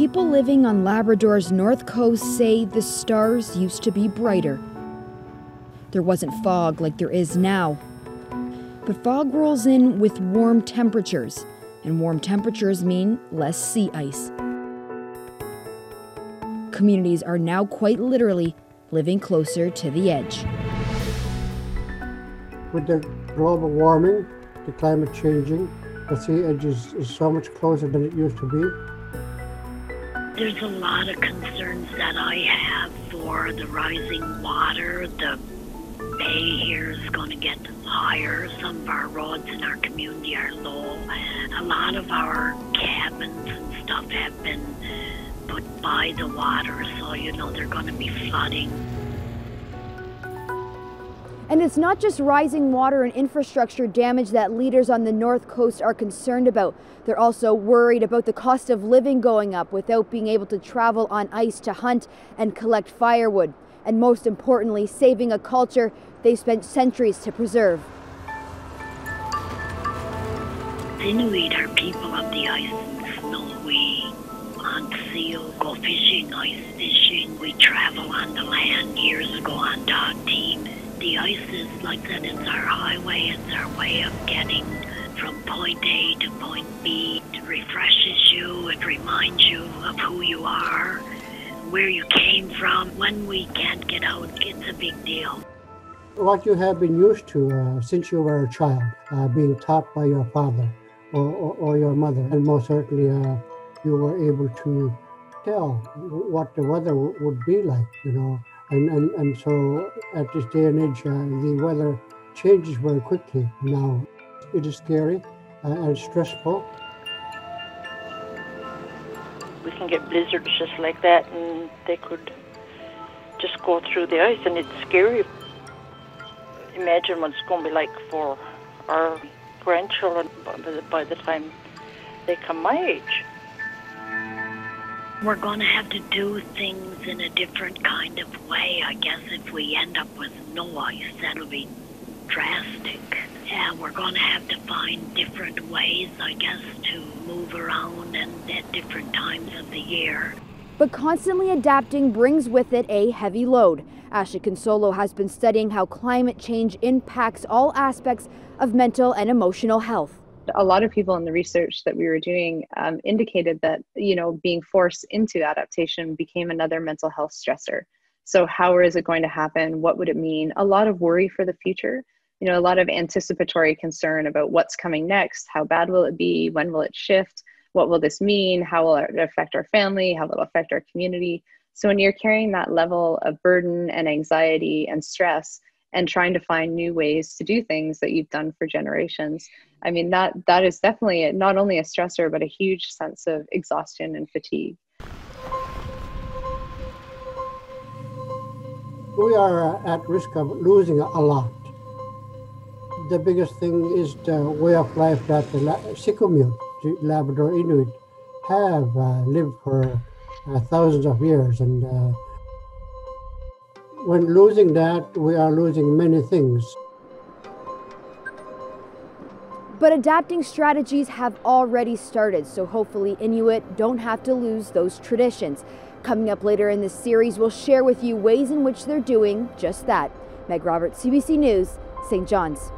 People living on Labrador's north coast say the stars used to be brighter. There wasn't fog like there is now. But fog rolls in with warm temperatures, and warm temperatures mean less sea ice. Communities are now quite literally living closer to the edge. With the global warming, the climate changing, the sea edge is so much closer than it used to be. There's a lot of concerns that I have for the rising water. The bay here is going to get higher. Some of our roads in our community are low. A lot of our cabins and stuff have been put by the water, so they're going to be flooding. And it's not just rising water and infrastructure damage that leaders on the North Coast are concerned about. They're also worried about the cost of living going up without being able to travel on ice to hunt and collect firewood. And most importantly, saving a culture they've spent centuries to preserve. Inuit are people of the ice and snow. We hunt seal, go fishing, ice fishing. We travel on the land years ago on dog teams. The ice is like that, it's our highway, it's our way of getting from point A to point B. It refreshes you, it reminds you of who you are, where you came from. When we can't get out, it's a big deal. What you have been used to since you were a child, being taught by your father or your mother, and most certainly you were able to tell what the weather would be like, And so at this day and age, the weather changes very quickly now. It is scary and stressful. We can get blizzards just like that, and they could just go through the ice, and it's scary. Imagine what it's going to be like for our grandchildren by the time they come my age. We're going to have to do things in a different kind of way. I guess if we end up with no ice, that'll be drastic. And we're going to have to find different ways, I guess, to move around and at different times of the year. But constantly adapting brings with it a heavy load. Ashley Consolo has been studying how climate change impacts all aspects of mental and emotional health. A lot of people in the research that we were doing indicated that, being forced into adaptation became another mental health stressor. So how is it going to happen? What would it mean? A lot of worry for the future, a lot of anticipatory concern about what's coming next. How bad will it be? When will it shift? What will this mean? How will it affect our family? How will it affect our community? So when you're carrying that level of burden and anxiety and stress, and trying to find new ways to do things that you've done for generations. I mean, that is definitely not only a stressor, but a huge sense of exhaustion and fatigue. We are at risk of losing a lot. The biggest thing is the way of life that the Sikomuk, the Labrador Inuit, have lived for thousands of years. And when losing that, we are losing many things. But adapting strategies have already started, so hopefully Inuit don't have to lose those traditions. Coming up later in this series, we'll share with you ways in which they're doing just that. Meg Roberts, CBC News, St. John's.